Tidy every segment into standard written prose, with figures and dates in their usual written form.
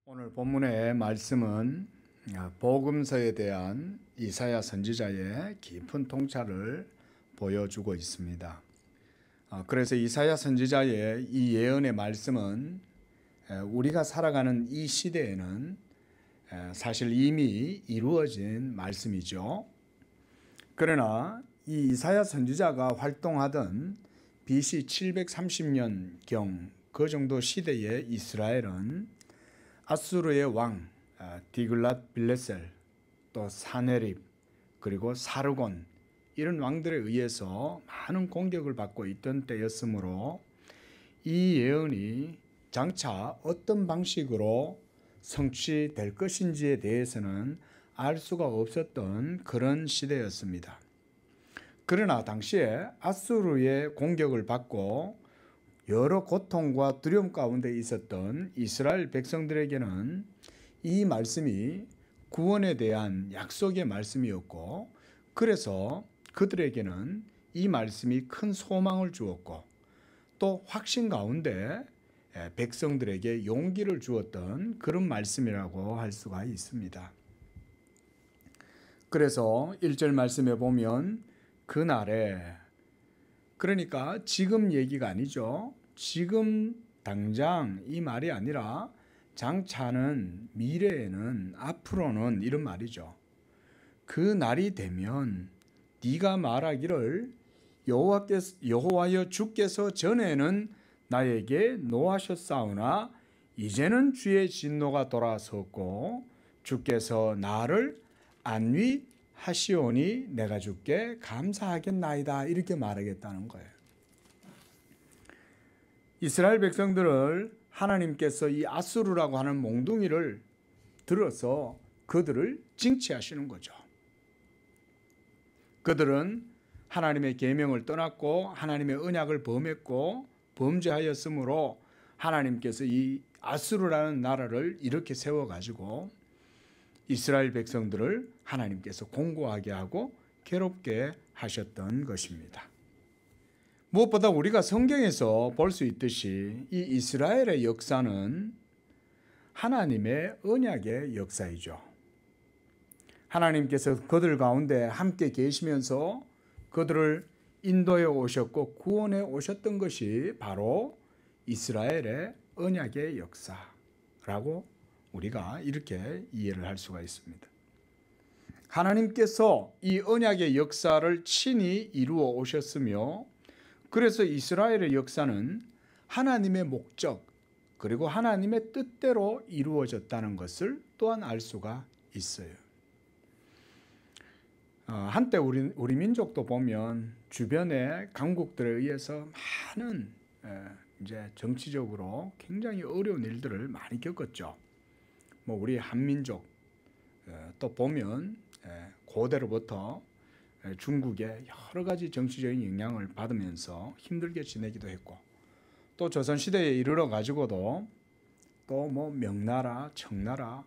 오늘 본문의 말씀은 복음서에 대한 이사야 선지자의 깊은 통찰을 보여주고 있습니다. 그래서 이사야 선지자의 이 예언의 말씀은 우리가 살아가는 이 시대에는 사실 이미 이루어진 말씀이죠. 그러나 이 이사야 선지자가 활동하던 BC 730년경 그 정도 시대의 이스라엘은 아수르의 왕 디글랏 빌레셀, 또 사네립, 그리고 사르곤 이런 왕들에 의해서 많은 공격을 받고 있던 때였으므로 이 예언이 장차 어떤 방식으로 성취될 것인지에 대해서는 알 수가 없었던 그런 시대였습니다. 그러나 당시에 아수르의 공격을 받고 여러 고통과 두려움 가운데 있었던 이스라엘 백성들에게는 이 말씀이 구원에 대한 약속의 말씀이었고, 그래서 그들에게는 이 말씀이 큰 소망을 주었고, 또 확신 가운데 백성들에게 용기를 주었던 그런 말씀이라고 할 수가 있습니다. 그래서 1절 말씀에 보면 그날에, 그러니까 지금 얘기가 아니죠. 지금 당장 이 말이 아니라 장차는, 미래에는, 앞으로는 이런 말이죠. 그 날이 되면 네가 말하기를 여호와여 주께서 전에는 나에게 노하셨사오나 이제는 주의 진노가 돌아섰고 주께서 나를 안위하시오니 내가 주께 감사하겠나이다, 이렇게 말하겠다는 거예요. 이스라엘 백성들을 하나님께서 이 아수르라고 하는 몽둥이를 들어서 그들을 징치하시는 거죠. 그들은 하나님의 계명을 떠났고 하나님의 언약을 범했고 범죄하였으므로 하나님께서 이 아수르라는 나라를 이렇게 세워가지고 이스라엘 백성들을 하나님께서 공고하게 하고 괴롭게 하셨던 것입니다. 무엇보다 우리가 성경에서 볼 수 있듯이 이 이스라엘의 역사는 하나님의 언약의 역사이죠. 하나님께서 그들 가운데 함께 계시면서 그들을 인도해 오셨고 구원해 오셨던 것이 바로 이스라엘의 언약의 역사라고 우리가 이렇게 이해를 할 수가 있습니다. 하나님께서 이 언약의 역사를 친히 이루어 오셨으며, 그래서 이스라엘의 역사는 하나님의 목적 그리고 하나님의 뜻대로 이루어졌다는 것을 또한 알 수가 있어요. 한때 우리 민족도 보면 주변의 강국들에 의해서 많은 이제 정치적으로 굉장히 어려운 일들을 많이 겪었죠. 우리 한민족 또 보면 고대로부터 중국의 여러 가지 정치적인 영향을 받으면서 힘들게 지내기도 했고, 또 조선시대에 이르러 가지고도 또 명나라, 청나라,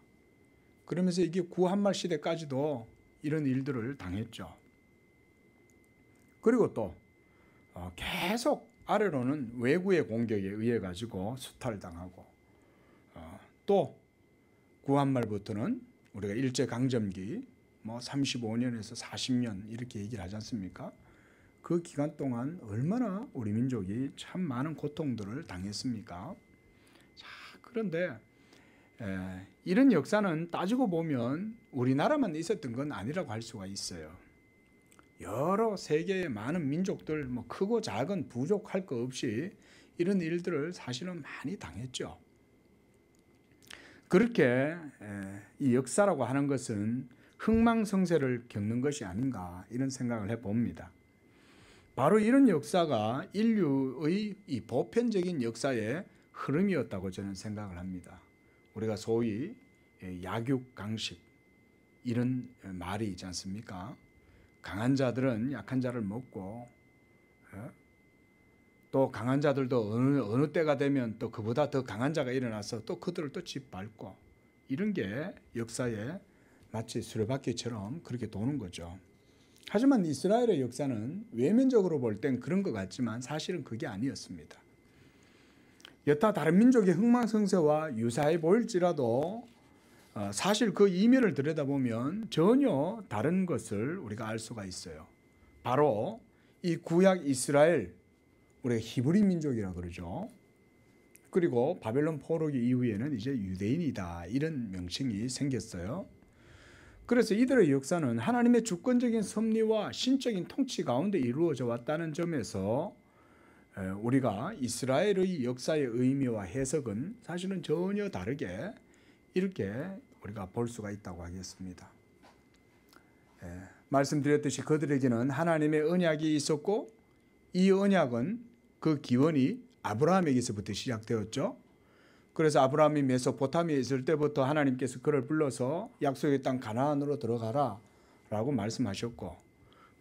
그러면서 이게 구한말 시대까지도 이런 일들을 당했죠. 그리고 또 계속 아래로는 외구의 공격에 의해 가지고 수탈당하고, 또 구한말부터는 우리가 일제강점기 35년에서 40년 이렇게 얘기를 하지 않습니까? 그 기간 동안 얼마나 우리 민족이 참 많은 고통들을 당했습니까? 자, 그런데 이런 역사는 따지고 보면 우리나라만 있었던 건 아니라고 할 수가 있어요. 여러 세계의 많은 민족들, 크고 작은 부족할 거 없이 이런 일들을 사실은 많이 당했죠. 그렇게 이 역사라고 하는 것은 흥망성쇠를 겪는 것이 아닌가, 이런 생각을 해봅니다. 바로 이런 역사가 인류의 이 보편적인 역사의 흐름이었다고 저는 생각을 합니다. 우리가 소위 약육강식 이런 말이 있지 않습니까? 강한 자들은 약한 자를 먹고, 또 강한 자들도 어느 때가 되면 또 그보다 더 강한 자가 일어나서 또 그들을 또 짓밟고, 이런 게 역사에 마치 수레바퀴처럼 그렇게 도는 거죠. 하지만 이스라엘의 역사는 외면적으로 볼 땐 그런 것 같지만 사실은 그게 아니었습니다. 여타 다른 민족의 흥망성쇠와 유사해 보일지라도 사실 그 이면을 들여다보면 전혀 다른 것을 우리가 알 수가 있어요. 바로 이 구약 이스라엘, 우리가 히브리 민족이라 그러죠. 그리고 바벨론 포로기 이후에는 이제 유대인이다, 이런 명칭이 생겼어요. 그래서 이들의 역사는 하나님의 주권적인 섭리와 신적인 통치 가운데 이루어져 왔다는 점에서 우리가 이스라엘의 역사의 의미와 해석은 사실은 전혀 다르게 이렇게 우리가 볼 수가 있다고 하겠습니다. 말씀드렸듯이 그들에게는 하나님의 언약이 있었고, 이 언약은 그 기원이 아브라함에게서부터 시작되었죠. 그래서 아브라함이 메소포타미아에 있을 때부터 하나님께서 그를 불러서 약속의 땅 가나안으로 들어가라 라고 말씀하셨고,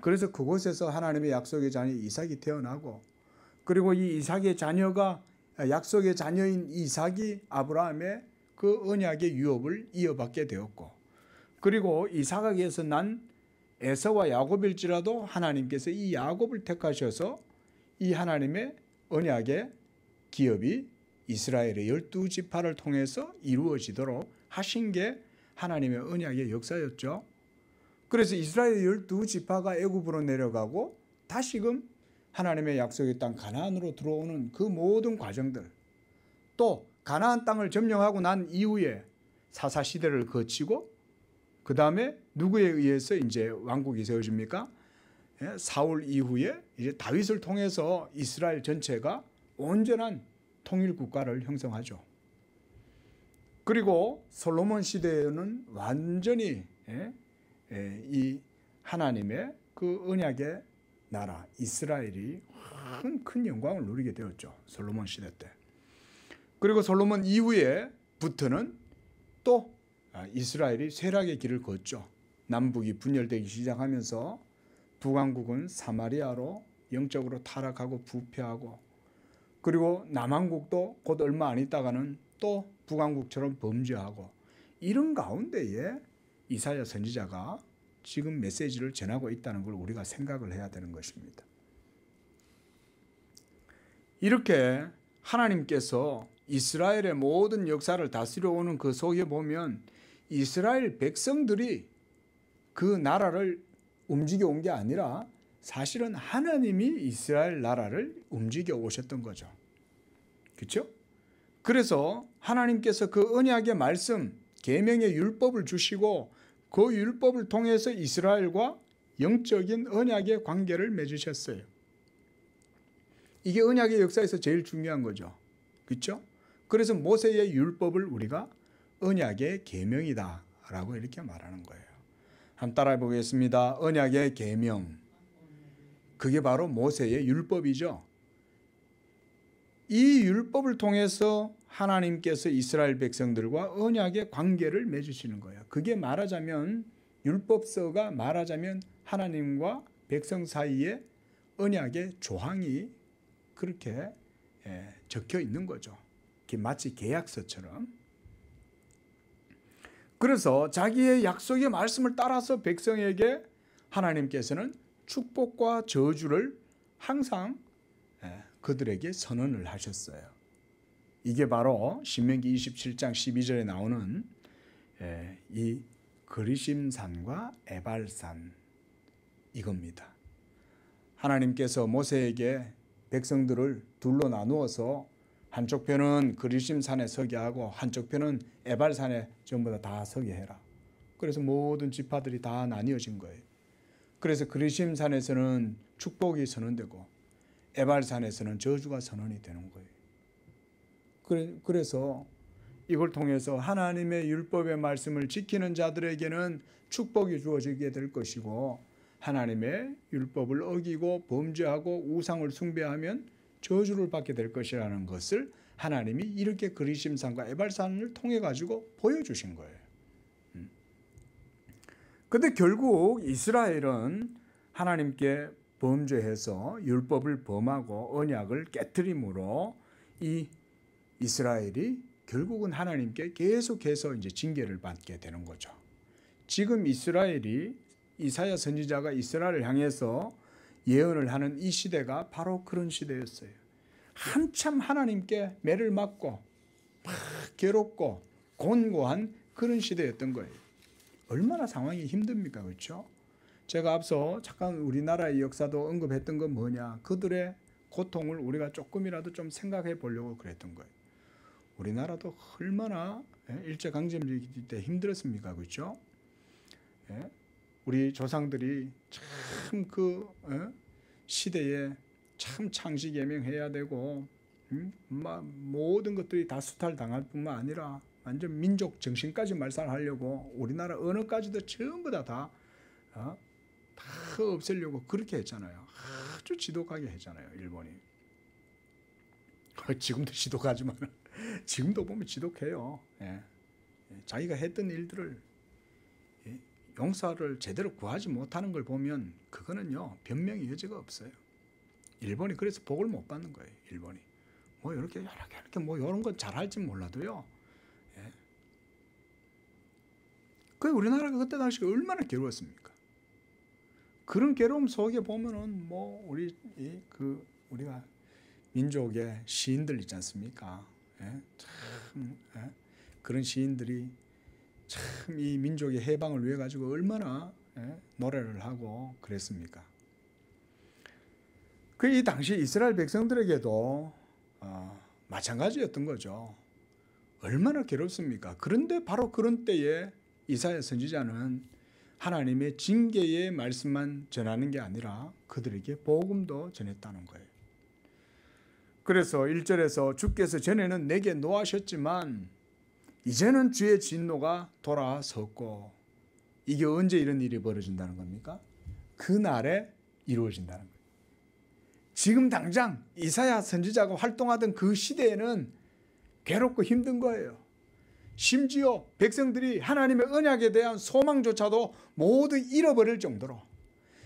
그래서 그곳에서 하나님의 약속의 자녀 이삭이 태어나고, 그리고 이 이삭의 자녀가, 약속의 자녀인 이삭이 아브라함의 그 언약의 유업을 이어받게 되었고, 그리고 이삭에게서 난 에서와 야곱일지라도 하나님께서 이 야곱을 택하셔서 이 하나님의 언약의 기업이 이스라엘의 12지파를 통해서 이루어지도록 하신 게 하나님의 언약의 역사였죠. 그래서 이스라엘의 12지파가 애굽으로 내려가고 다시금 하나님의 약속의 땅 가나안으로 들어오는 그 모든 과정들, 또 가나안 땅을 점령하고 난 이후에 사사 시대를 거치고 그 다음에 누구에 의해서 이제 왕국이 세워집니까? 사울 이후에 이제 다윗을 통해서 이스라엘 전체가 온전한 통일 국가를 형성하죠. 그리고 솔로몬 시대에는 완전히 이 하나님의 그 언약의 나라 이스라엘이 큰 영광을 누리게 되었죠. 솔로몬 시대 때. 그리고 솔로몬 이후에부터는 또 이스라엘이 쇠락의 길을 걷죠. 남북이 분열되기 시작하면서 북왕국은 사마리아로 영적으로 타락하고 부패하고, 그리고 남왕국도 곧 얼마 안 있다가는 또 북왕국처럼 범죄하고, 이런 가운데에 이사야 선지자가 지금 메시지를 전하고 있다는 걸 우리가 생각을 해야 되는 것입니다. 이렇게 하나님께서 이스라엘의 모든 역사를 다스려 오는 그 속에 보면 이스라엘 백성들이 그 나라를 움직여 온 게 아니라 사실은 하나님이 이스라엘 나라를 움직여 오셨던 거죠. 그렇죠? 그래서 하나님께서 그 언약의 말씀, 계명의 율법을 주시고 그 율법을 통해서 이스라엘과 영적인 언약의 관계를 맺으셨어요. 이게 언약의 역사에서 제일 중요한 거죠. 그렇죠? 그래서 모세의 율법을 우리가 언약의 계명이다 라고 이렇게 말하는 거예요. 한번 따라해 보겠습니다. 언약의 계명. 그게 바로 모세의 율법이죠. 이 율법을 통해서 하나님께서 이스라엘 백성들과 언약의 관계를 맺으시는 거예요. 그게 말하자면 율법서가 말하자면 하나님과 백성 사이에 언약의 조항이 그렇게 적혀 있는 거죠. 마치 계약서처럼. 그래서 자기의 약속의 말씀을 따라서 백성에게 하나님께서는 축복과 저주를 항상 그들에게 선언을 하셨어요. 이게 바로 신명기 27장 12절에 나오는 이 그리심산과 에발산 이겁니다. 하나님께서 모세에게 백성들을 둘로 나누어서 한쪽 편은 그리심산에 서게 하고 한쪽 편은 에발산에 전부 다 서게 해라. 그래서 모든 지파들이 다 나뉘어진 거예요. 그래서 그리심산에서는 축복이 선언되고 에발산에서는 저주가 선언이 되는 거예요. 그래서 이걸 통해서 하나님의 율법의 말씀을 지키는 자들에게는 축복이 주어지게 될 것이고, 하나님의 율법을 어기고 범죄하고 우상을 숭배하면 저주를 받게 될 것이라는 것을 하나님이 이렇게 그리심산과 에발산을 통해 가지고 보여주신 거예요. 근데 결국 이스라엘은 하나님께 범죄해서 율법을 범하고 언약을 깨트림으로 이 이스라엘이 결국은 하나님께 계속해서 이제 징계를 받게 되는 거죠. 지금 이스라엘이 이사야 선지자가 이스라엘을 향해서 예언을 하는 이 시대가 바로 그런 시대였어요. 한참 하나님께 매를 맞고 막 괴롭고 곤고한 그런 시대였던 거예요. 얼마나 상황이 힘듭니까? 그렇죠? 제가 앞서 잠깐 우리나라의 역사도 언급했던 건 뭐냐? 그들의 고통을 우리가 조금이라도 좀 생각해 보려고 그랬던 거예요. 우리나라도 얼마나 일제강점기 때 힘들었습니까? 그렇죠? 우리 조상들이 참 그 시대에 참 창시개명해야 되고 모든 것들이 다 수탈당할 뿐만 아니라 완전 민족 정신까지 말살하려고 우리나라 언어까지도 전부 다 없애려고 그렇게 했잖아요. 아주 지독하게 했잖아요, 일본이. 지금도 지독하지만 지금도 보면 지독해요. 자기가 했던 일들을 용서를 제대로 구하지 못하는 걸 보면 그거는요, 변명의 여지가 없어요. 일본이 그래서 복을 못 받는 거예요. 일본이 뭐 이렇게 뭐 이런 건 잘할지 몰라도요. 그 우리나라가 그때 당시 얼마나 괴로웠습니까? 그런 괴로움 속에 보면은 뭐 우리가 민족의 시인들 있지 않습니까? 그런 시인들이 참 이 민족의 해방을 위해 가지고 얼마나 노래를 하고 그랬습니까? 그 이 당시 이스라엘 백성들에게도 마찬가지였던 거죠. 얼마나 괴롭습니까? 그런데 바로 그런 때에 이사야 선지자는 하나님의 징계의 말씀만 전하는 게 아니라 그들에게 복음도 전했다는 거예요. 그래서 1절에서 주께서 전에는 내게 노하셨지만 이제는 주의 진노가 돌아섰고, 이게 언제 이런 일이 벌어진다는 겁니까? 그날에 이루어진다는 거예요. 지금 당장 이사야 선지자가 활동하던 그 시대에는 괴롭고 힘든 거예요. 심지어 백성들이 하나님의 언약에 대한 소망조차도 모두 잃어버릴 정도로,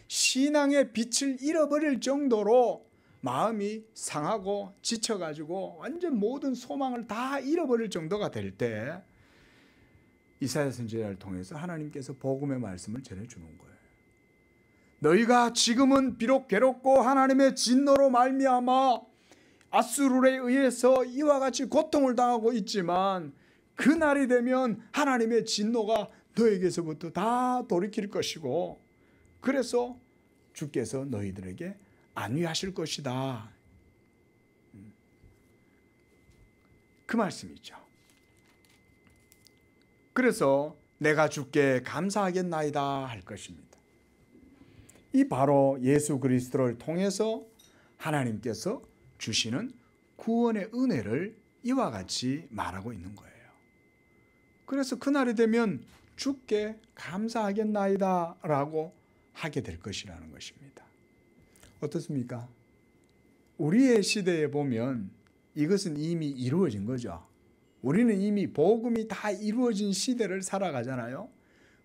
신앙의 빛을 잃어버릴 정도로 마음이 상하고 지쳐가지고 완전 모든 소망을 다 잃어버릴 정도가 될 때 이사야 선지자를 통해서 하나님께서 복음의 말씀을 전해주는 거예요. 너희가 지금은 비록 괴롭고 하나님의 진노로 말미암아 아수르에 의해서 이와 같이 고통을 당하고 있지만 그날이 되면 하나님의 진노가 너에게서부터 다 돌이킬 것이고, 그래서 주께서 너희들에게 안위하실 것이다. 그 말씀이죠. 그래서 내가 주께 감사하겠나이다 할 것입니다. 이 바로 예수 그리스도를 통해서 하나님께서 주시는 구원의 은혜를 이와 같이 말하고 있는 거예요. 그래서 그날이 되면 주께 감사하겠나이다 라고 하게 될 것이라는 것입니다. 어떻습니까? 우리의 시대에 보면 이것은 이미 이루어진 거죠. 우리는 이미 복음이 다 이루어진 시대를 살아가잖아요.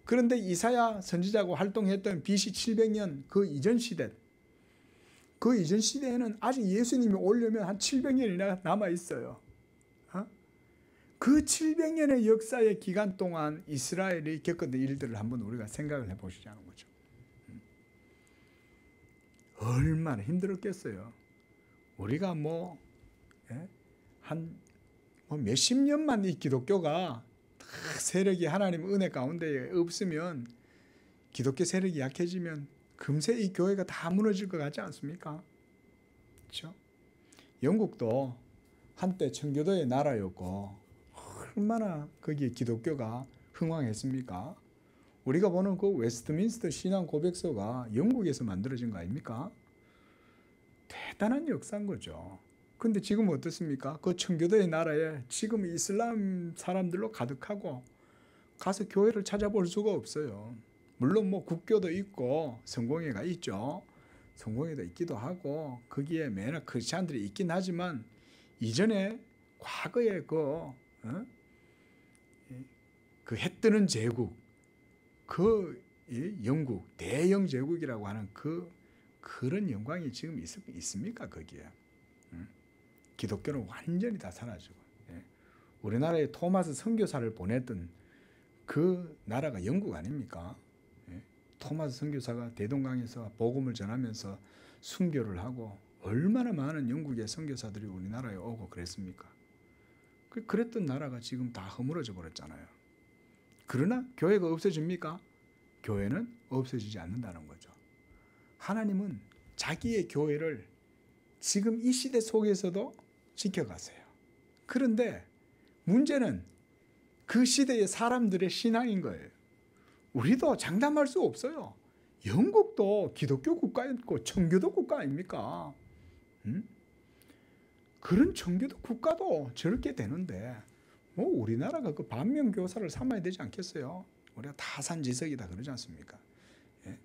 그런데 이사야 선지자가 활동했던 BC 700년 그 이전 시대, 그 이전 시대에는 아직 예수님이 오려면 한 700년이나 남아 있어요. 그 700년의 역사의 기간 동안 이스라엘이 겪었던 일들을 한번 우리가 생각을 해보시자는 거죠. 얼마나 힘들었겠어요. 우리가 한 몇십 년만 이 기독교가 세력이 하나님 은혜 가운데 없으면, 기독교 세력이 약해지면 금세 이 교회가 다 무너질 것 같지 않습니까? 그렇죠? 영국도 한때 청교도의 나라였고 얼마나 거기에 기독교가 흥왕했습니까? 우리가 보는 그 웨스트민스터 신앙 고백서가 영국에서 만들어진 거 아닙니까? 대단한 역사인 거죠. 근데 지금 어떻습니까? 그 청교도의 나라에 지금 이슬람 사람들로 가득하고 가서 교회를 찾아볼 수가 없어요. 물론 국교도 있고 성공회가 있죠. 성공회도 있기도 하고 거기에 매나 크리스찬들이 있긴 하지만 이전에 과거에 그 해뜨는 제국, 그 영국 대영 제국이라고 하는 그런 영광이 지금 있습니까? 거기에 기독교는 완전히 다 사라지고, 우리나라에 토마스 선교사를 보냈던 그 나라가 영국 아닙니까? 토마스 선교사가 대동강에서 복음을 전하면서 순교를 하고 얼마나 많은 영국의 선교사들이 우리나라에 오고 그랬습니까? 그랬던 나라가 지금 다 허물어져 버렸잖아요. 그러나 교회가 없어집니까? 교회는 없어지지 않는다는 거죠. 하나님은 자기의 교회를 지금 이 시대 속에서도 지켜가세요. 그런데 문제는 그 시대의 사람들의 신앙인 거예요. 우리도 장담할 수 없어요. 영국도 기독교 국가였고 청교도 국가 아닙니까? 그런 청교도 국가도 저렇게 되는데 뭐 우리나라가 그 반면교사를 삼아야 되지 않겠어요? 우리가 타산지석이다 그러지 않습니까? 예?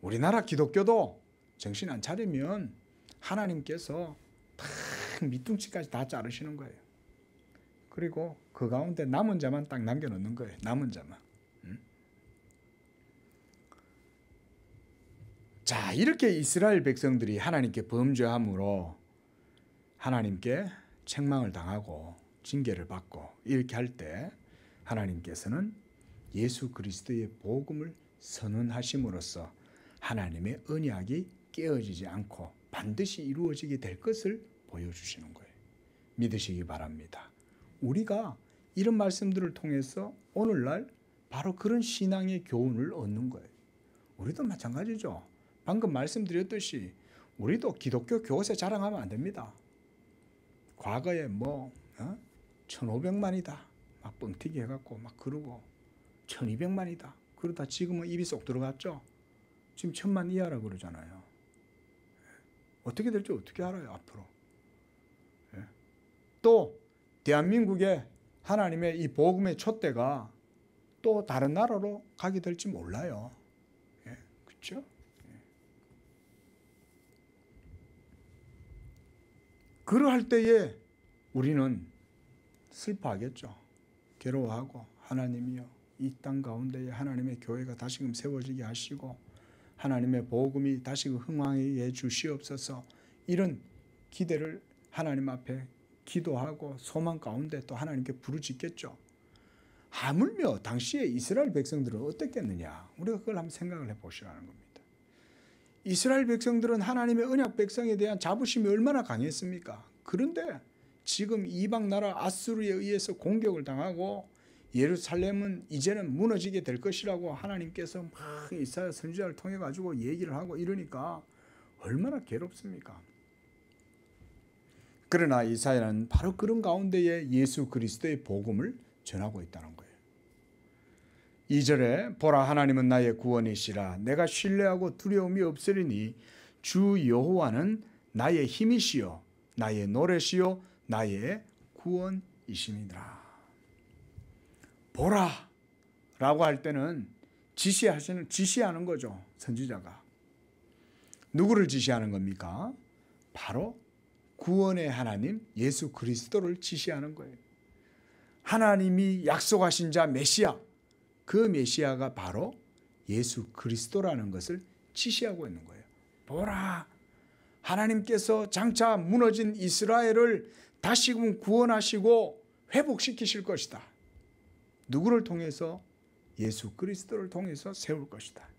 우리나라 기독교도 정신 안 차리면 하나님께서 다 밑둥치까지 다 자르시는 거예요. 그리고 그 가운데 남은 자만 딱 남겨놓는 거예요. 남은 자만. 자, 이렇게 이스라엘 백성들이 하나님께 범죄함으로 하나님께 책망을 당하고 징계를 받고 이렇게 할 때 하나님께서는 예수 그리스도의 복음을 선언하심으로써 하나님의 언약이 깨어지지 않고 반드시 이루어지게 될 것을 보여주시는 거예요. 믿으시기 바랍니다. 우리가 이런 말씀들을 통해서 오늘날 바로 그런 신앙의 교훈을 얻는 거예요. 우리도 마찬가지죠. 방금 말씀드렸듯이 우리도 기독교 교세 자랑하면 안 됩니다. 과거에 1500만이다 막 뻥튀기 해갖고 막 그러고 1200만이다 그러다 지금은 입이 쏙 들어갔죠. 지금 1000만 이하라고 그러잖아요. 어떻게 될지 어떻게 알아요 앞으로. 또 대한민국의 하나님의 이 복음의 촛대가 또 다른 나라로 가게 될지 몰라요. 그렇죠? 그러할 때에 우리는 슬퍼하겠죠. 괴로워하고 하나님이여 이 땅 가운데에 하나님의 교회가 다시금 세워지게 하시고 하나님의 복음이 다시금 흥왕하게 해 주시옵소서. 이런 기대를 하나님 앞에 기도하고 소망 가운데 또 하나님께 부르짖겠죠. 하물며 당시에 이스라엘 백성들은 어땠겠느냐. 우리가 그걸 한번 생각을 해보시라는 겁니다. 이스라엘 백성들은 하나님의 언약 백성에 대한 자부심이 얼마나 강했습니까? 그런데 지금 이방 나라 아수르에 의해서 공격을 당하고 예루살렘은 이제는 무너지게 될 것이라고 하나님께서 막 이사야 선지자를 통해 가지고 얘기를 하고 이러니까 얼마나 괴롭습니까? 그러나 이사야는 바로 그런 가운데에 예수 그리스도의 복음을 전하고 있다는 거예요. 2절에 보라 하나님은 나의 구원이시라 내가 신뢰하고 두려움이 없으리니 주 여호와는 나의 힘이시요 나의 노래시요 나의 구원이심이니라. 보라 라고 할 때는 지시하는 거죠. 선지자가. 누구를 지시하는 겁니까? 바로 구원의 하나님 예수 그리스도를 지시하는 거예요. 하나님이 약속하신 자 메시아, 그 메시아가 바로 예수 그리스도라는 것을 지시하고 있는 거예요. 보라, 하나님께서 장차 무너진 이스라엘을 다시금 구원하시고 회복시키실 것이다. 누구를 통해서? 예수 그리스도를 통해서 세울 것이다.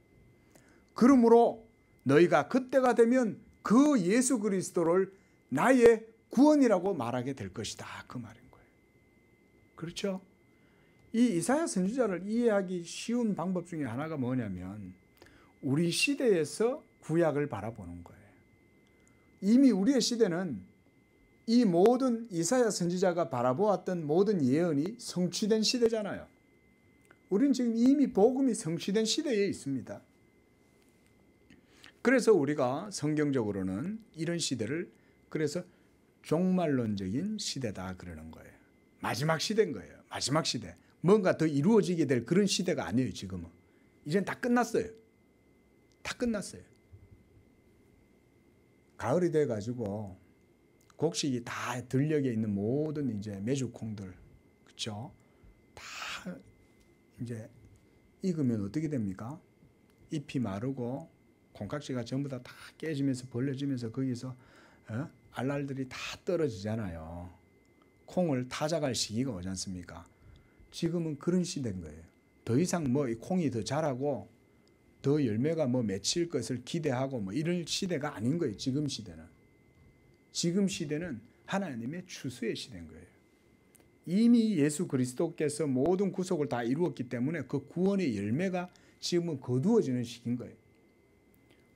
그러므로 너희가 그때가 되면 그 예수 그리스도를 나의 구원이라고 말하게 될 것이다. 그 말인 거예요. 그렇죠? 이 이사야 선지자를 이해하기 쉬운 방법 중에 하나가 뭐냐면 우리 시대에서 구약을 바라보는 거예요. 이미 우리의 시대는 이 모든 이사야 선지자가 바라보았던 모든 예언이 성취된 시대잖아요. 우리는 지금 이미 복음이 성취된 시대에 있습니다. 그래서 우리가 성경적으로는 이런 시대를 그래서 종말론적인 시대다 그러는 거예요. 마지막 시대인 거예요. 마지막 시대. 뭔가 더 이루어지게 될 그런 시대가 아니에요. 지금은. 이젠 다 끝났어요. 다 끝났어요. 가을이 돼가지고 곡식이 다 들녘에 있는 모든 이제 메주콩들, 그렇죠? 다 이제 익으면 어떻게 됩니까? 잎이 마르고 콩깍지가 전부 다 깨지면서 벌려지면서 거기서 알알들이 다 떨어지잖아요. 콩을 타작할 시기가 오지 않습니까? 지금은 그런 시대인 거예요. 더 이상 이 콩이 더 자라고 더 열매가 맺힐 것을 기대하고 이런 시대가 아닌 거예요. 지금 시대는. 지금 시대는 하나님의 추수의 시대인 거예요. 이미 예수 그리스도께서 모든 구속을 다 이루었기 때문에 그 구원의 열매가 지금은 거두어지는 시기인 거예요.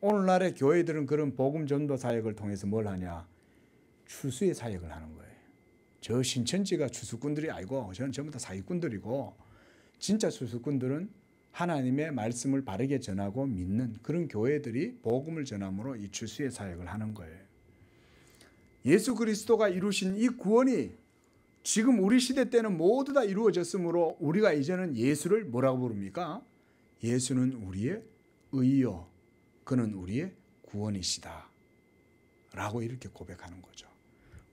오늘날의 교회들은 그런 복음 전도 사역을 통해서 뭘 하냐? 추수의 사역을 하는 거예요. 저 신천지가 추수꾼들이 아니고 저는 전부 다 사기꾼들이고, 진짜 추수꾼들은 하나님의 말씀을 바르게 전하고 믿는 그런 교회들이 복음을 전함으로 이 추수의 사역을 하는 거예요. 예수 그리스도가 이루신 이 구원이 지금 우리 시대 때는 모두 다 이루어졌으므로 우리가 이제는 예수를 뭐라고 부릅니까? 예수는 우리의 의요, 그는 우리의 구원이시다 라고 이렇게 고백하는 거죠.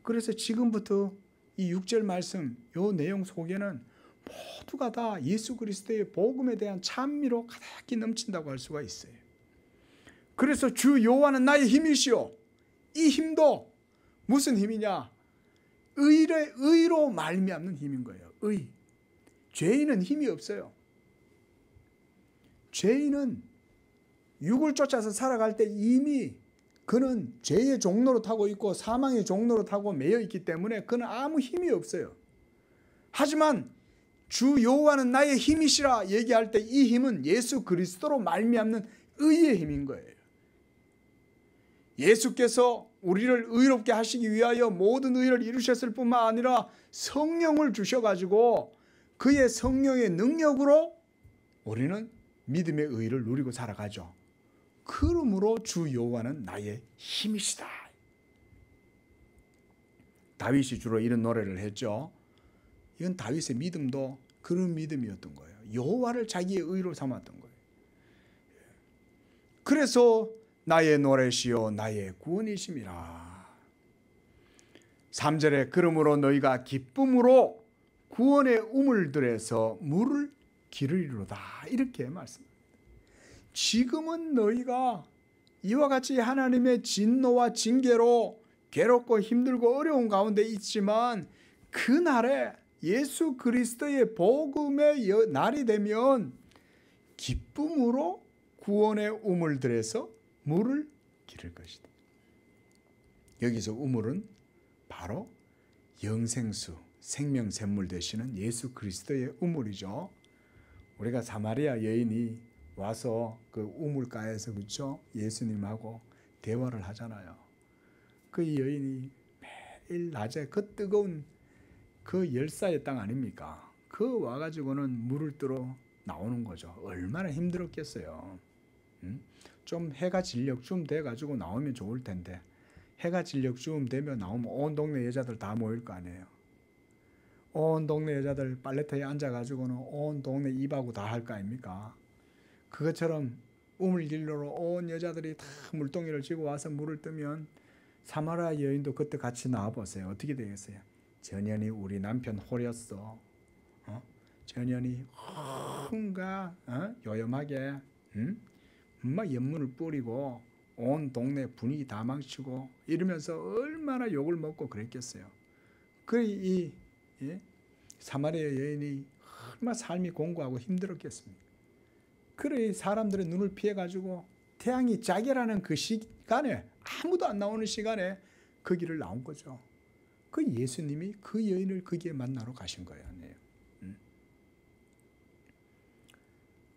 그래서 지금부터 이 6절 말씀, 요 내용 속에는 모두가 다 예수 그리스도의 복음에 대한 찬미로 가득히 넘친다고 할 수가 있어요. 그래서 주 여호와는 나의 힘이시오. 이 힘도 무슨 힘이냐? 의로 말미암는 힘인 거예요. 의. 죄인은 힘이 없어요. 죄인은 육을 쫓아서 살아갈 때 이미 그는 죄의 종로로 타고 있고 사망의 종로로 타고 매여 있기 때문에 그는 아무 힘이 없어요. 하지만 주 여호와는 나의 힘이시라 얘기할 때 이 힘은 예수 그리스도로 말미암는 의의 힘인 거예요. 예수께서 우리를 의롭게 하시기 위하여 모든 의를 이루셨을 뿐만 아니라 성령을 주셔가지고 그의 성령의 능력으로 우리는 믿음의 의를 누리고 살아가죠. 그러므로 주 여호와는 나의 힘이시다. 다윗이 주로 이런 노래를 했죠. 이건 다윗의 믿음도 그런 믿음이었던 거예요. 여호와를 자기의 의로 삼았던 거예요. 그래서 나의 노래시요 나의 구원이심이라. 3절에 그러므로 너희가 기쁨으로 구원의 우물들에서 물을 기르리로다 이렇게 말씀합니다. 지금은 너희가 이와 같이 하나님의 진노와 징계로 괴롭고 힘들고 어려운 가운데 있지만 그날에 예수 그리스도의 복음의 날이 되면 기쁨으로 구원의 우물들에서 물을 기를 것이다. 여기서 우물은 바로 영생수, 생명샘물 되시는 예수 그리스도의 우물이죠. 우리가 사마리아 여인이 와서 그 우물가에서 그렇죠? 예수님하고 대화를 하잖아요. 그 여인이 매일 낮에 그 뜨거운 그 열사의 땅 아닙니까? 그 와가지고는 물을 뜨러 나오는 거죠. 얼마나 힘들었겠어요. 좀 해가 진력쯤 돼가지고 나오면 좋을 텐데 해가 진력쯤 되면 나오면 온 동네 여자들 다 모일 거 아니에요. 온 동네 여자들 빨래터에 앉아가지고는 온 동네 입하고 다 할 거 아닙니까? 그것처럼 우물길로로 온 여자들이 다 물동이를 쥐고 와서 물을 뜨면 사마리아 여인도 그때 같이 나와보세요. 어떻게 되겠어요? 전현이 우리 남편 홀였어. 전현이 흥가 요염하게 막 연문을 뿌리고 온 동네 분위기 다 망치고 이러면서 얼마나 욕을 먹고 그랬겠어요. 이 사마리아 여인이 얼마나 삶이 공고하고 힘들었겠습니까? 그래 사람들의 눈을 피해가지고 태양이 자결하는 그 시간에 아무도 안 나오는 시간에 그 길을 나온 거죠. 그 예수님이 그 여인을 거기에 만나러 가신 거예요.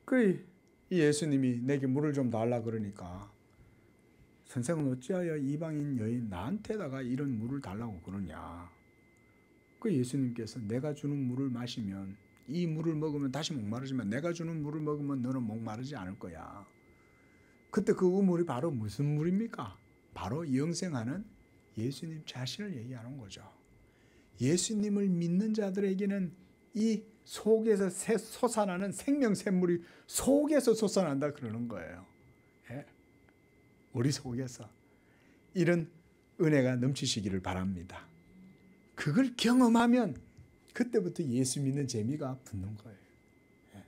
그 예수님이 내게 물을 좀 달라 그러니까 선생은 어찌하여 이방인 여인 나한테다가 이런 물을 달라고 그러냐. 그 예수님께서 내가 주는 물을 마시면 이 물을 먹으면 다시 목마르지만 내가 주는 물을 먹으면 너는 목마르지 않을 거야. 그때 그 우물이 바로 무슨 물입니까? 바로 영생하는 예수님 자신을 얘기하는 거죠. 예수님을 믿는 자들에게는 이 속에서 솟아나는 생명샘물이 속에서 솟아난다 그러는 거예요. 예? 우리 속에서 이런 은혜가 넘치시기를 바랍니다. 그걸 경험하면 그때부터 예수 믿는 재미가 붙는 거예요. 예.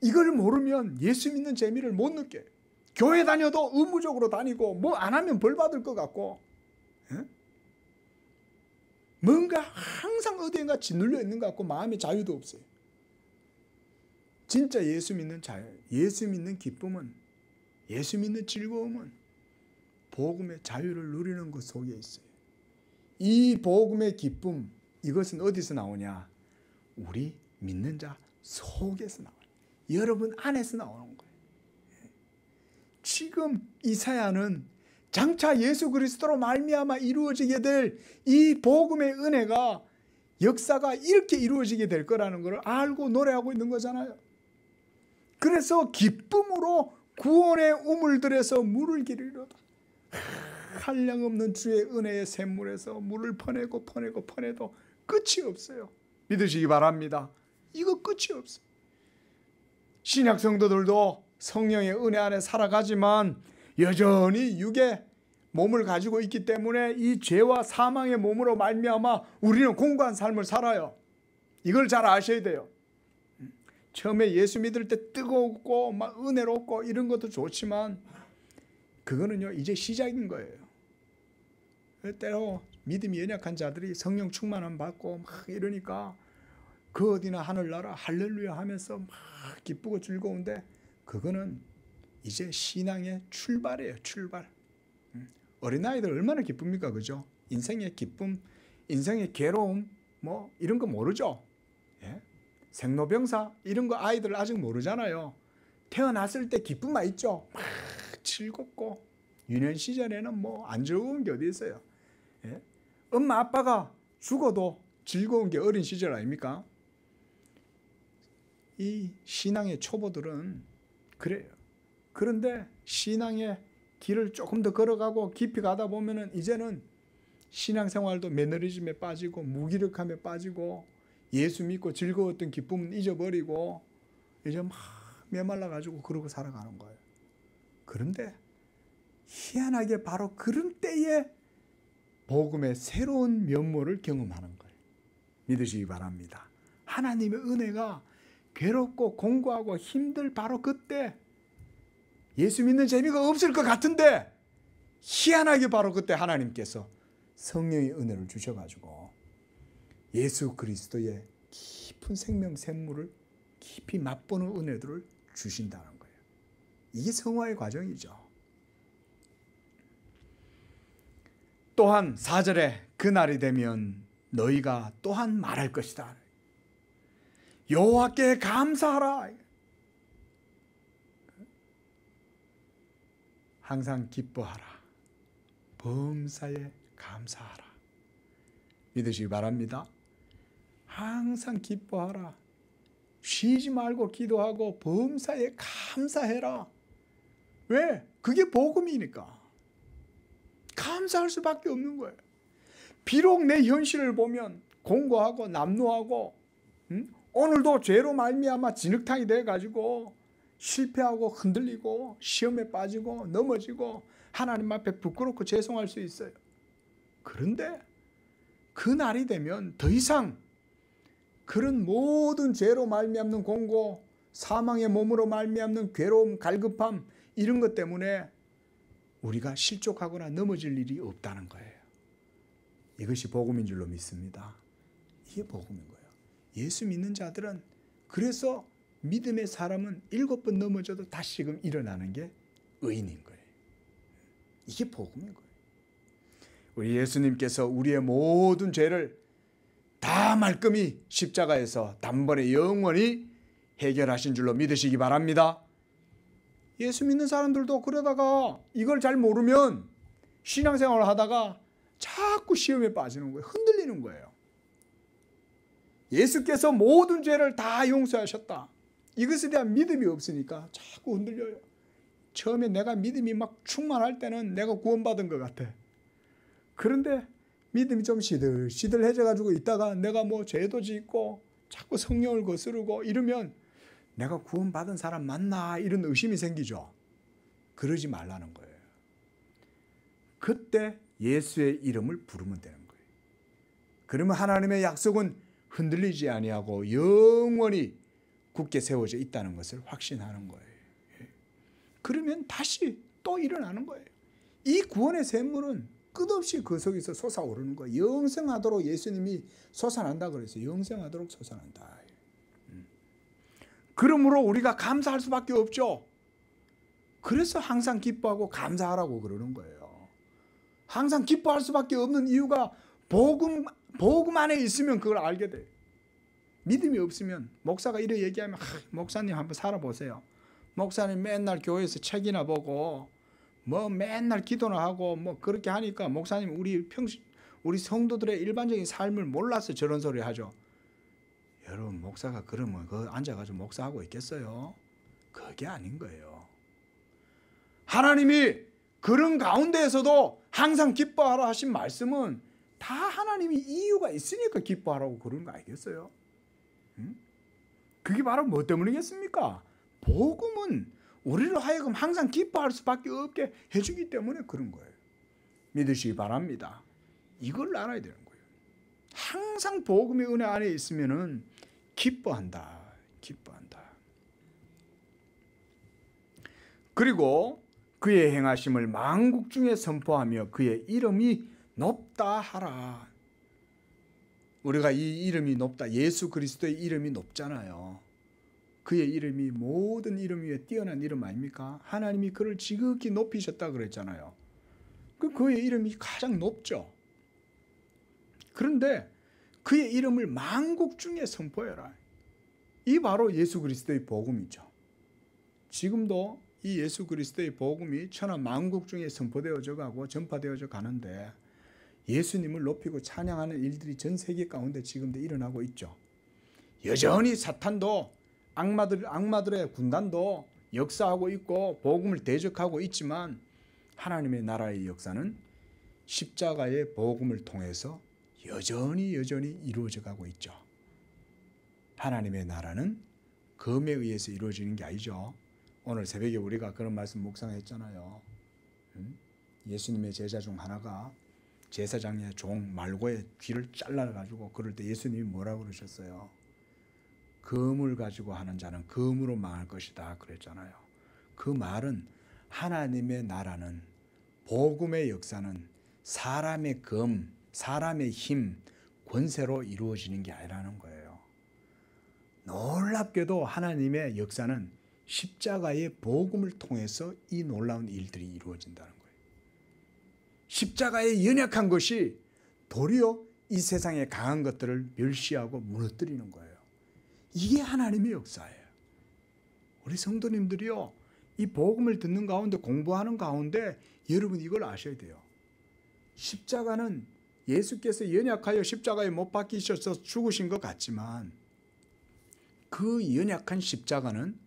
이걸 모르면 예수 믿는 재미를 못 느껴요. 교회 다녀도 의무적으로 다니고 뭐 안 하면 벌 받을 것 같고 뭔가 항상 어디인가 짓눌려 있는 것 같고 마음의 자유도 없어요. 진짜 예수 믿는 자유, 예수 믿는 기쁨은, 예수 믿는 즐거움은 복음의 자유를 누리는 것 속에 있어요. 이 복음의 기쁨, 이것은 어디서 나오냐? 우리 믿는 자 속에서 나와요. 여러분 안에서 나오는 거예요. 지금 이사야는 장차 예수 그리스도로 말미암아 이루어지게 될 이 복음의 은혜가, 역사가 이렇게 이루어지게 될 거라는 것을 알고 노래하고 있는 거잖아요. 그래서 기쁨으로 구원의 우물들에서 물을 기르리로다. 한량없는 주의 은혜의 샘물에서 물을 퍼내고 퍼내도 끝이 없어요. 믿으시기 바랍니다. 이거 끝이 없어요. 신약 성도들도 성령의 은혜 안에 살아가지만 여전히 육의 몸을 가지고 있기 때문에 이 죄와 사망의 몸으로 말미암아 우리는 공고한 삶을 살아요. 이걸 잘 아셔야 돼요. 처음에 예수 믿을 때 뜨겁고 막 은혜롭고 이런 것도 좋지만 그거는요 이제 시작인 거예요. 때로 믿음이 연약한 자들이 성령 충만함 받고 막 이러니까 그 어디나 하늘나라 할렐루야 하면서 막 기쁘고 즐거운데 그거는 이제 신앙의 출발이에요. 출발. 어린아이들 얼마나 기쁩니까? 그죠? 인생의 기쁨, 인생의 괴로움 뭐 이런 거 모르죠? 예? 생로병사 이런 거 아이들 아직 모르잖아요. 태어났을 때 기쁨만 있죠. 막 즐겁고 유년 시절에는 뭐 안 즐거운 게 어디 있어요. 예? 엄마 아빠가 죽어도 즐거운 게 어린 시절 아닙니까? 이 신앙의 초보들은 그래요. 그런데 신앙의 길을 조금 더 걸어가고 깊이 가다 보면은 이제는 신앙생활도 매너리즘에 빠지고 무기력함에 빠지고 예수 믿고 즐거웠던 기쁨은 잊어버리고 이제 막 메말라가지고 그러고 살아가는 거예요. 그런데 희한하게 바로 그런 때에 복음의 새로운 면모를 경험하는 거예요. 믿으시기 바랍니다. 하나님의 은혜가 괴롭고 공고하고 힘들 바로 그때 예수 믿는 재미가 없을 것 같은데 희한하게 바로 그때 하나님께서 성령의 은혜를 주셔가지고 예수 그리스도의 깊은 생명 샘물을 깊이 맛보는 은혜들을 주신다는 거예요. 이게 성화의 과정이죠. 또한 4절에 그날이 되면 너희가 또한 말할 것이다. 여호와께 감사하라. 항상 기뻐하라. 범사에 감사하라. 믿으시기 바랍니다. 항상 기뻐하라. 쉬지 말고 기도하고 범사에 감사해라. 왜? 그게 복음이니까. 감사할 수밖에 없는 거예요. 비록 내 현실을 보면 공고하고 남노하고 오늘도 죄로 말미암아 진흙탕이 돼가지고 실패하고 흔들리고 시험에 빠지고 넘어지고 하나님 앞에 부끄럽고 죄송할 수 있어요. 그런데 그 날이 되면 더 이상 그런 모든 죄로 말미암는 공고, 사망의 몸으로 말미암는 괴로움, 갈급함 이런 것 때문에 우리가 실족하거나 넘어질 일이 없다는 거예요. 이것이 복음인 줄로 믿습니다. 이게 복음인 거예요. 예수 믿는 자들은 그래서 믿음의 사람은 7번 넘어져도 다시금 일어나는 게 의인인 거예요. 이게 복음인 거예요. 우리 예수님께서 우리의 모든 죄를 다 말끔히 십자가에서 단번에 영원히 해결하신 줄로 믿으시기 바랍니다. 예수 믿는 사람들도 그러다가 이걸 잘 모르면 신앙생활을 하다가 자꾸 시험에 빠지는 거예요. 흔들리는 거예요. 예수께서 모든 죄를 다 용서하셨다. 이것에 대한 믿음이 없으니까 자꾸 흔들려요. 처음에 내가 믿음이 막 충만할 때는 내가 구원받은 것 같아. 그런데 믿음이 좀 시들해져 가지고 있다가 내가 뭐 죄도 짓고 자꾸 성령을 거스르고 이러면 내가 구원받은 사람 맞나 이런 의심이 생기죠. 그러지 말라는 거예요. 그때 예수의 이름을 부르면 되는 거예요. 그러면 하나님의 약속은 흔들리지 아니하고 영원히 굳게 세워져 있다는 것을 확신하는 거예요. 그러면 다시 또 일어나는 거예요. 이 구원의 샘물은 끝없이 그 속에서 솟아오르는 거예요. 영생하도록 예수님이 솟아난다 그랬어요. 영생하도록 솟아난다. 그러므로 우리가 감사할 수밖에 없죠. 그래서 항상 기뻐하고 감사하라고 그러는 거예요. 항상 기뻐할 수밖에 없는 이유가 복음 안에 있으면 그걸 알게 돼요. 믿음이 없으면 목사가 이래 얘기하면 목사님 한번 살아보세요. 목사님 맨날 교회에서 책이나 보고 뭐 맨날 기도나 하고 뭐 그렇게 하니까 목사님 우리 성도들의 일반적인 삶을 몰라서 저런 소리 하죠. 여러분 목사가 그러면 그 앉아가지고 목사하고 있겠어요? 그게 아닌 거예요. 하나님이 그런 가운데에서도 항상 기뻐하라 하신 말씀은 다 하나님이 이유가 있으니까 기뻐하라고 그런 거 아니겠어요? 그게 바로 뭐 때문이겠습니까? 복음은 우리로 하여금 항상 기뻐할 수밖에 없게 해주기 때문에 그런 거예요. 믿으시기 바랍니다. 이걸 알아야 되는 거예요. 항상 복음의 은혜 안에 있으면은 기뻐한다. 그리고 그의 행하심을 만국 중에 선포하며 그의 이름이 높다 하라. 우리가 이 이름이 높다. 예수 그리스도의 이름이 높잖아요. 그의 이름이 모든 이름 위에 뛰어난 이름 아닙니까? 하나님이 그를 지극히 높이셨다 그랬잖아요. 그의 이름이 가장 높죠. 그런데 그의 이름을 만국 중에 선포해라. 이 바로 예수 그리스도의 복음이죠. 지금도 이 예수 그리스도의 복음이 천하 만국 중에 선포되어져 가고 전파되어져 가는데 예수님을 높이고 찬양하는 일들이 전 세계 가운데 지금도 일어나고 있죠. 여전히 사탄도 악마들의 군단도 역사하고 있고 복음을 대적하고 있지만 하나님의 나라의 역사는 십자가의 복음을 통해서 여전히 이루어져 가고 있죠. 하나님의 나라는 검에 의해서 이루어지는 게 아니죠. 오늘 새벽에 우리가 그런 말씀 묵상했잖아요. 예수님의 제자 중 하나가 제사장의 종 말고의 귀를 잘라가지고 그럴 때 예수님이 뭐라고 그러셨어요? 검을 가지고 하는 자는 검으로 망할 것이다 그랬잖아요. 그 말은 하나님의 나라는 복음의 역사는 사람의 검, 사람의 힘, 권세로 이루어지는 게 아니라는 거예요. 놀랍게도 하나님의 역사는 십자가의 복음을 통해서 이 놀라운 일들이 이루어진다는 거예요. 십자가의 연약한 것이 도리어 이 세상의 강한 것들을 멸시하고 무너뜨리는 거예요. 이게 하나님의 역사예요. 우리 성도님들이요, 이 복음을 듣는 가운데 공부하는 가운데 여러분 이걸 아셔야 돼요. 십자가는 예수께서 연약하여 십자가에 못 박히셔서 죽으신 것 같지만 그 연약한 십자가는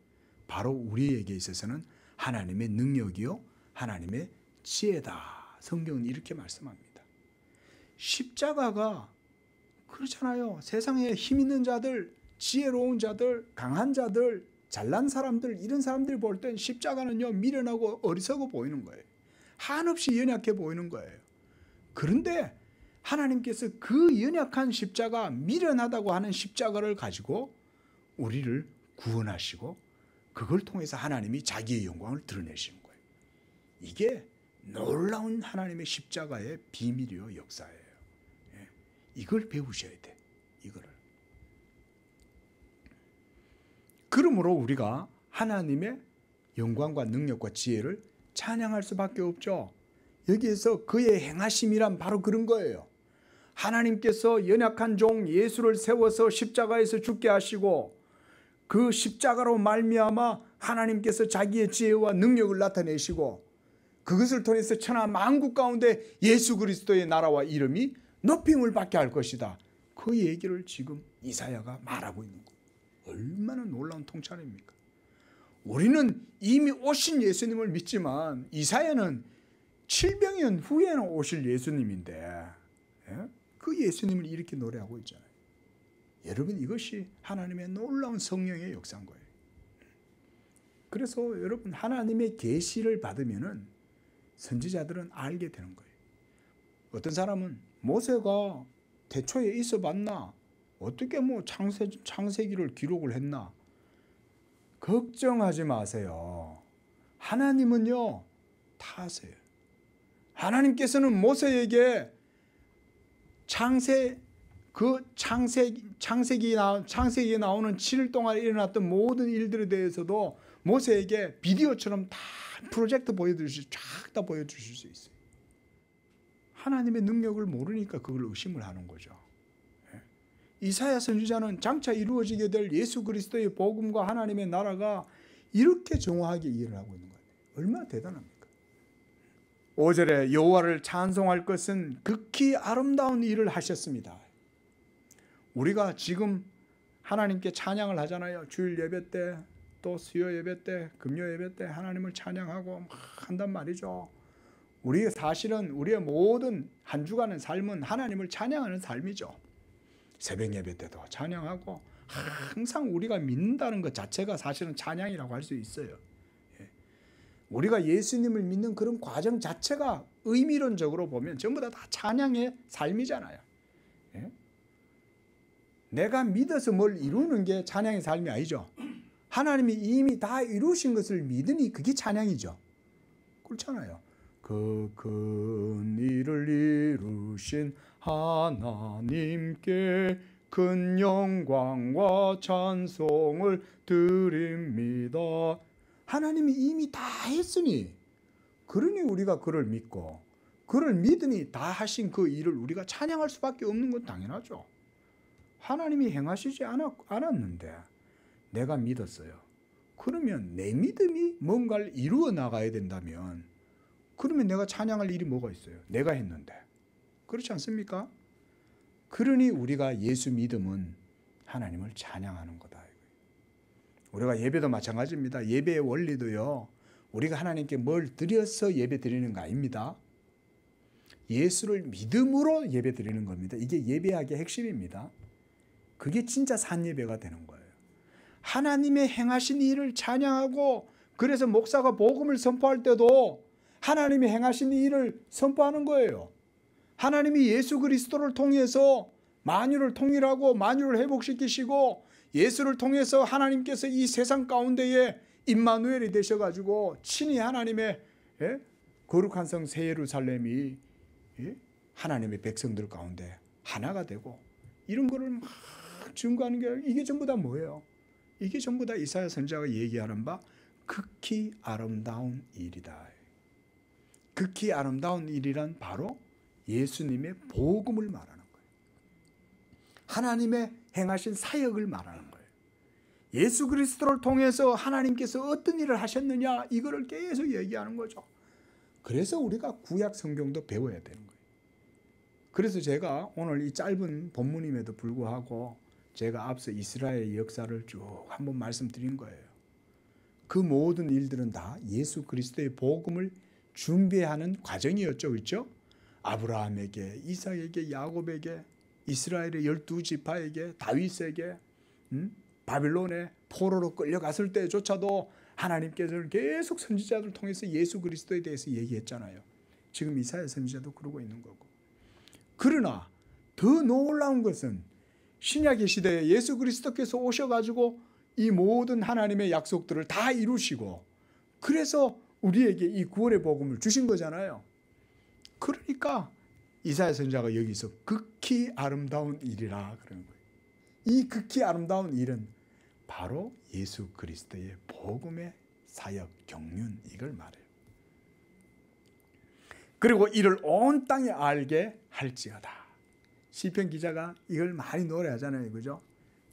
바로 우리에게 있어서는 하나님의 능력이요 하나님의 지혜다. 성경은 이렇게 말씀합니다. 십자가가 그렇잖아요. 세상에 힘 있는 자들, 지혜로운 자들, 강한 자들, 잘난 사람들, 이런 사람들이 볼 땐 십자가는요 미련하고 어리석어 보이는 거예요. 한없이 연약해 보이는 거예요. 그런데 하나님께서 그 연약한 십자가, 미련하다고 하는 십자가를 가지고 우리를 구원하시고 그걸 통해서 하나님이 자기의 영광을 드러내시는 거예요. 이게 놀라운 하나님의 십자가의 비밀이요 역사예요. 이걸 배우셔야 돼. 이거를. 그러므로 우리가 하나님의 영광과 능력과 지혜를 찬양할 수밖에 없죠. 여기에서 그의 행하심이란 바로 그런 거예요. 하나님께서 연약한 종 예수를 세워서 십자가에서 죽게 하시고 그 십자가로 말미암아 하나님께서 자기의 지혜와 능력을 나타내시고 그것을 통해서 천하 만국 가운데 예수 그리스도의 나라와 이름이 높임을 받게 할 것이다. 그 얘기를 지금 이사야가 말하고 있는 거예요. 얼마나 놀라운 통찰입니까? 우리는 이미 오신 예수님을 믿지만 이사야는 700년 후에는 오실 예수님인데 그 예수님을 이렇게 노래하고 있잖아요. 여러분 이것이 하나님의 놀라운 성령의 역사인 거예요. 그래서 여러분 하나님의 계시를 받으면은 선지자들은 알게 되는 거예요. 어떤 사람은 모세가 태초에 있어 봤나? 어떻게 뭐 창세기를 기록을 했나? 걱정하지 마세요. 하나님은요 다 아세요. 하나님께서는 모세에게 창세기에 나오는 7일 동안 일어났던 모든 일들에 대해서도 모세에게 비디오처럼 다 프로젝트 보여드릴 수, 쫙 다 보여주실 수 있어요. 하나님의 능력을 모르니까 그걸 의심을 하는 거죠. 이사야 선지자는 장차 이루어지게 될 예수 그리스도의 복음과 하나님의 나라가 이렇게 정확하게 이해를 하고 있는 거예요. 얼마나 대단합니까? 5절에 여호와를 찬송할 것은 극히 아름다운 일을 하셨습니다. 우리가 지금 하나님께 찬양을 하잖아요. 주일 예배 때, 또 수요 예배 때, 금요 예배 때 하나님을 찬양하고 막 한단 말이죠. 우리의 사실은 우리의 모든 한 주간의 삶은 하나님을 찬양하는 삶이죠. 새벽 예배 때도 찬양하고 항상 우리가 믿는다는 것 자체가 사실은 찬양이라고 할 수 있어요. 우리가 예수님을 믿는 그런 과정 자체가 의미론적으로 보면 전부 다 찬양의 삶이잖아요. 내가 믿어서 뭘 이루는 게 찬양의 삶이 아니죠. 하나님이 이미 다 이루신 것을 믿으니 그게 찬양이죠. 그렇잖아요. 그 큰 일을 이루신 하나님께 큰 영광과 찬송을 드립니다. 하나님이 이미 다 했으니, 그러니 우리가 그를 믿고 그를 믿으니 다 하신 그 일을 우리가 찬양할 수밖에 없는 건 당연하죠. 하나님이 행하시지 않았는데 내가 믿었어요. 그러면 내 믿음이 뭔가를 이루어 나가야 된다면, 그러면 내가 찬양할 일이 뭐가 있어요? 내가 했는데. 그렇지 않습니까? 그러니 우리가 예수 믿음은 하나님을 찬양하는 거다. 우리가 예배도 마찬가지입니다. 예배의 원리도요, 우리가 하나님께 뭘 드려서 예배 드리는 거 아닙니다. 예수를 믿음으로 예배 드리는 겁니다. 이게 예배학의 핵심입니다. 그게 진짜 산 예배가 되는 거예요. 하나님의 행하신 일을 찬양하고, 그래서 목사가 복음을 선포할 때도 하나님이 행하신 일을 선포하는 거예요. 하나님이 예수 그리스도를 통해서 만유를 통일하고 만유를 회복시키시고, 예수를 통해서 하나님께서 이 세상 가운데에 임마누엘이 되셔가지고 친히 하나님의 거룩한 성 새 예루살렘이 하나님의 백성들 가운데 하나가 되고, 이런 거를 막 증거하는 게, 이게 전부 다 뭐예요? 이게 전부 다 이사야 선지자가 얘기하는 바 극히 아름다운 일이다. 극히 아름다운 일이란 바로 예수님의 복음을 말하는 거예요. 하나님의 행하신 사역을 말하는 거예요. 예수 그리스도를 통해서 하나님께서 어떤 일을 하셨느냐, 이거를 계속 얘기하는 거죠. 그래서 우리가 구약 성경도 배워야 되는 거예요. 그래서 제가 오늘 이 짧은 본문임에도 불구하고 제가 앞서 이스라엘의 역사를 쭉 한번 말씀드린 거예요. 그 모든 일들은 다 예수 그리스도의 복음을 준비하는 과정이었죠. 그렇죠? 아브라함에게, 이삭에게, 야곱에게, 이스라엘의 12지파에게, 다윗에게, 바빌론에 포로로 끌려갔을 때조차도 하나님께서는 계속 선지자들 통해서 예수 그리스도에 대해서 얘기했잖아요. 지금 이사야 선지자도 그러고 있는 거고. 그러나 더 놀라운 것은 신약의 시대에 예수 그리스도께서 오셔가지고 이 모든 하나님의 약속들을 다 이루시고, 그래서 우리에게 이 구원의 복음을 주신 거잖아요. 그러니까 이사야 선지자가 여기서 극히 아름다운 일이라 그러는 거예요. 이 극히 아름다운 일은 바로 예수 그리스도의 복음의 사역 경륜, 이걸 말해요. 그리고 이를 온 땅에 알게 할지어다. 시편 기자가 이걸 많이 노래하잖아요. 그죠?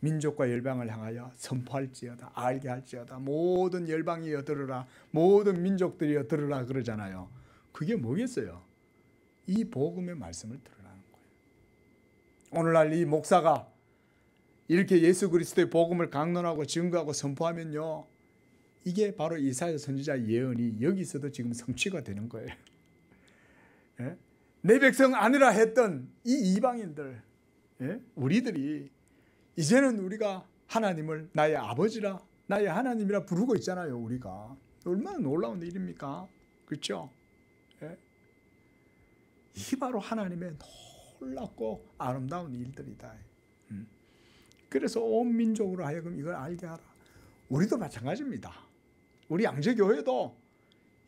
민족과 열방을 향하여 선포할지어다, 알게 할지어다, 모든 열방이여 들으라, 모든 민족들이여 들으라 그러잖아요. 그게 뭐겠어요? 이 복음의 말씀을 들으라는 거예요. 오늘날 이 목사가 이렇게 예수 그리스도의 복음을 강론하고 증거하고 선포하면요, 이게 바로 이사야 선지자 예언이 여기서도 지금 성취가 되는 거예요. 예? 내 백성 아니라 했던 이 이방인들, 우리들이 이제는 우리가 하나님을 나의 아버지라, 나의 하나님이라 부르고 있잖아요. 우리가 얼마나 놀라운 일입니까? 그렇죠? 이게 바로 하나님의 놀랍고 아름다운 일들이다. 그래서 온 민족으로 하여금 이걸 알게 하라. 우리도 마찬가지입니다. 우리 양재교회도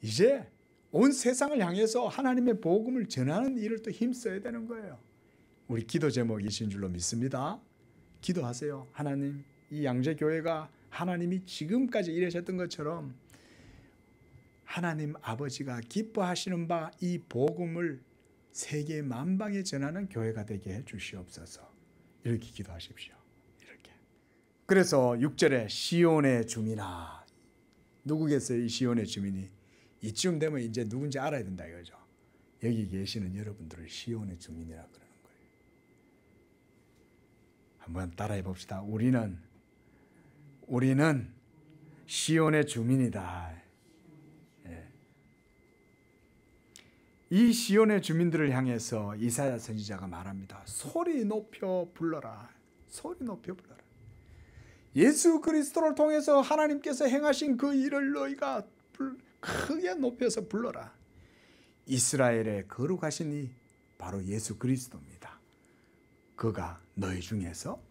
이제 온 세상을 향해서 하나님의 복음을 전하는 일을 또 힘써야 되는 거예요. 우리 기도 제목이신 줄로 믿습니다. 기도하세요. 하나님, 이 양재교회가 하나님이 지금까지 일하셨던 것처럼 하나님 아버지가 기뻐하시는 바 이 복음을 세계 만방에 전하는 교회가 되게 해 주시옵소서. 이렇게 기도하십시오. 이렇게. 그래서 6절에 시온의 주민아. 누구겠어요? 이 시온의 주민이. 이쯤 되면 이제 누군지 알아야 된다 이거죠. 여기 계시는 여러분들을 시온의 주민이라 그러는 거예요. 한번 따라해 봅시다. 우리는 시온의 주민이다. 예. 이 시온의 주민들을 향해서 이사야 선지자가 말합니다. 소리 높여 불러라. 소리 높여 불러라. 예수 그리스도를 통해서 하나님께서 행하신 그 일을 너희가 크게 높여서 불러라. 이스라엘의 거룩하신 이 바로 예수 그리스도입니다. 그가 너희 중에서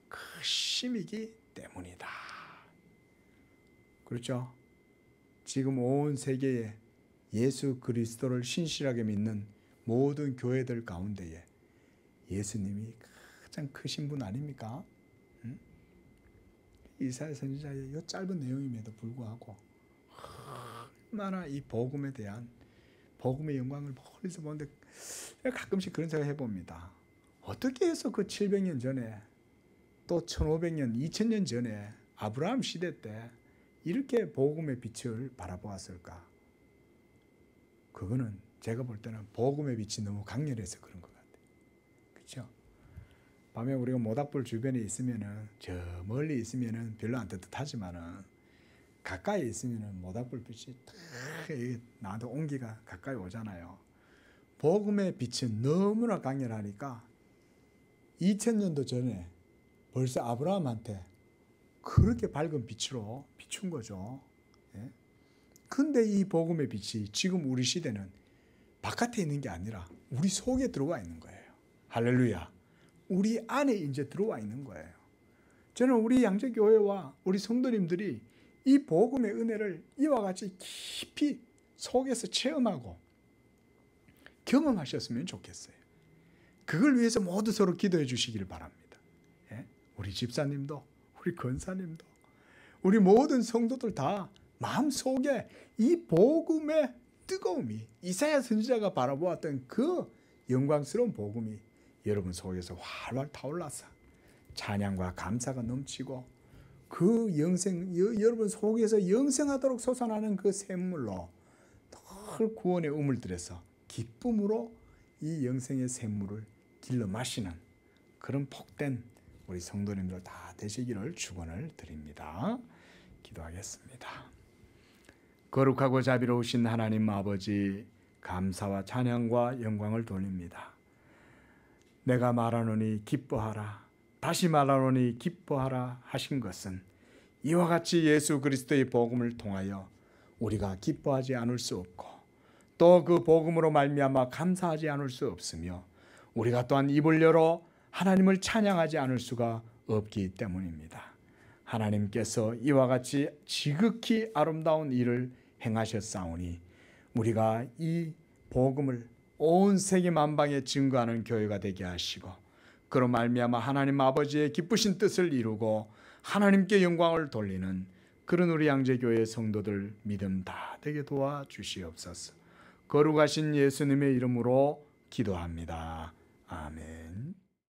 크심이기 때문이다. 그렇죠? 지금 온 세계에 예수 그리스도를 신실하게 믿는 모든 교회들 가운데에 예수님이 가장 크신 분 아닙니까? 응? 이사야 선지자의 이 짧은 내용임에도 불구하고 얼마나 이 복음에 대한 복음의 영광을 멀리서 보는데 가끔씩 그런 생각 해봅니다. 어떻게 해서 그 700년 전에 또 1500년, 2000년 전에 아브라함 시대 때 이렇게 복음의 빛을 바라보았을까? 그거는 제가 볼 때는 복음의 빛이 너무 강렬해서 그런 것 같아요. 그렇죠? 밤에 우리가 모닥불 주변에 있으면은 저 멀리 있으면은 별로 안 따뜻하지만은 가까이 있으면은 모닥불 빛이 탁 나도 온기가 가까이 오잖아요. 복음의 빛은 너무나 강렬하니까 2000년도 전에 벌써 아브라함한테 그렇게 밝은 빛으로 비춘 거죠. 예? 근데 이 복음의 빛이 지금 우리 시대는 바깥에 있는 게 아니라 우리 속에 들어와 있는 거예요. 할렐루야. 우리 안에 이제 들어와 있는 거예요. 저는 우리 양재교회와 우리 성도님들이 이 복음의 은혜를 이와 같이 깊이 속에서 체험하고 경험하셨으면 좋겠어요. 그걸 위해서 모두 서로 기도해 주시기를 바랍니다. 예? 우리 집사님도 우리 권사님도 우리 모든 성도들 다 마음속에 이 복음의 뜨거움이 이사야 선지자가 바라보았던 그 영광스러운 복음이 여러분 속에서 활활 타올라서 찬양과 감사가 넘치고 그 여러분 속에서 영생하도록 솟아나는 그 샘물로 늘 구원의 우물 들여서 기쁨으로 이 영생의 샘물을 길러 마시는 그런 복된 우리 성도님들 다 되시기를 축원을 드립니다. 기도하겠습니다. 거룩하고 자비로우신 하나님 아버지, 감사와 찬양과 영광을 돌립니다. 내가 말하노니 기뻐하라, 다시 말하노니 기뻐하라 하신 것은 이와 같이 예수 그리스도의 복음을 통하여 우리가 기뻐하지 않을 수 없고 또 그 복음으로 말미암아 감사하지 않을 수 없으며 우리가 또한 입을 열어 하나님을 찬양하지 않을 수가 없기 때문입니다. 하나님께서 이와 같이 지극히 아름다운 일을 행하셨사오니 우리가 이 복음을 온 세계 만방에 증거하는 교회가 되게 하시고 그로 말미암아 하나님 아버지의 기쁘신 뜻을 이루고 하나님께 영광을 돌리는 그런 우리 양재교회 성도들 믿음 다 되게 도와주시옵소서. 거룩하신 예수님의 이름으로 기도합니다. 아멘.